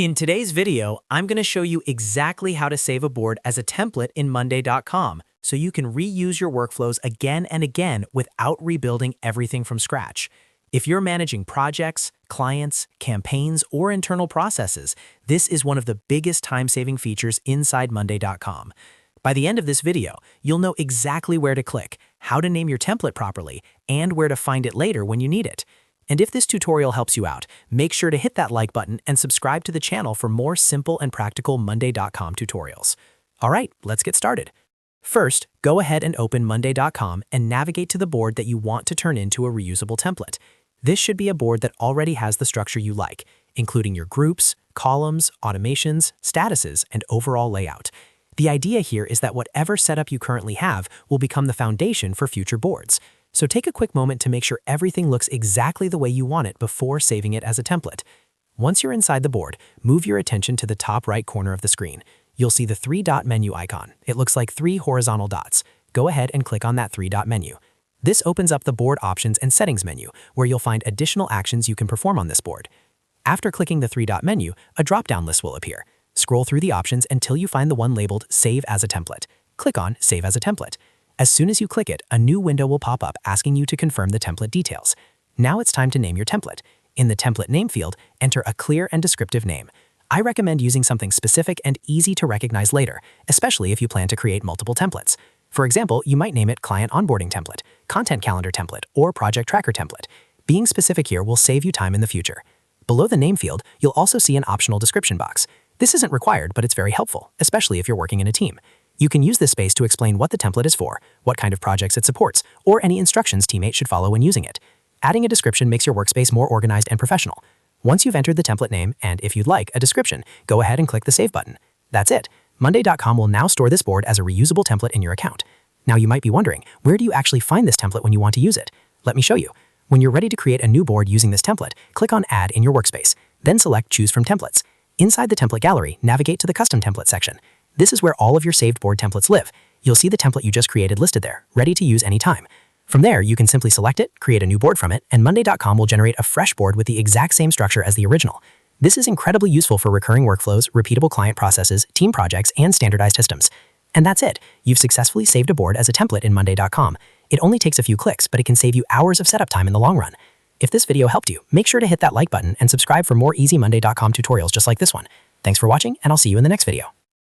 In today's video, I'm going to show you exactly how to save a board as a template in Monday.com so you can reuse your workflows again and again without rebuilding everything from scratch. If you're managing projects, clients, campaigns, or internal processes, this is one of the biggest time-saving features inside Monday.com. By the end of this video, you'll know exactly where to click, how to name your template properly, and where to find it later when you need it. And if this tutorial helps you out, make sure to hit that like button and subscribe to the channel for more simple and practical Monday.com tutorials. All right, let's get started. First, go ahead and open Monday.com and navigate to the board that you want to turn into a reusable template. This should be a board that already has the structure you like, including your groups, columns, automations, statuses, and overall layout. The idea here is that whatever setup you currently have will become the foundation for future boards. So take a quick moment to make sure everything looks exactly the way you want it before saving it as a template. Once you're inside the board, move your attention to the top right corner of the screen. You'll see the three-dot menu icon. It looks like three horizontal dots. Go ahead and click on that three-dot menu. This opens up the board options and settings menu, where you'll find additional actions you can perform on this board. After clicking the three-dot menu, a drop-down list will appear. Scroll through the options until you find the one labeled Save as a Template. Click on Save as a Template. As soon as you click it, a new window will pop up asking you to confirm the template details. Now it's time to name your template. In the template name field, enter a clear and descriptive name. I recommend using something specific and easy to recognize later, especially if you plan to create multiple templates. For example, you might name it Client Onboarding Template, Content Calendar Template, or Project Tracker Template. Being specific here will save you time in the future. Below the name field, you'll also see an optional description box. This isn't required, but it's very helpful, especially if you're working in a team. You can use this space to explain what the template is for, what kind of projects it supports, or any instructions teammates should follow when using it. Adding a description makes your workspace more organized and professional. Once you've entered the template name, and if you'd like a description, go ahead and click the Save button. That's it. Monday.com will now store this board as a reusable template in your account. Now you might be wondering, where do you actually find this template when you want to use it? Let me show you. When you're ready to create a new board using this template, click on Add in your workspace. Then select Choose from Templates. Inside the template gallery, navigate to the Custom Template section. This is where all of your saved board templates live. You'll see the template you just created listed there, ready to use anytime. From there, you can simply select it, create a new board from it, and Monday.com will generate a fresh board with the exact same structure as the original. This is incredibly useful for recurring workflows, repeatable client processes, team projects, and standardized systems. And that's it. You've successfully saved a board as a template in Monday.com. It only takes a few clicks, but it can save you hours of setup time in the long run. If this video helped you, make sure to hit that like button and subscribe for more easy Monday.com tutorials just like this one. Thanks for watching, and I'll see you in the next video.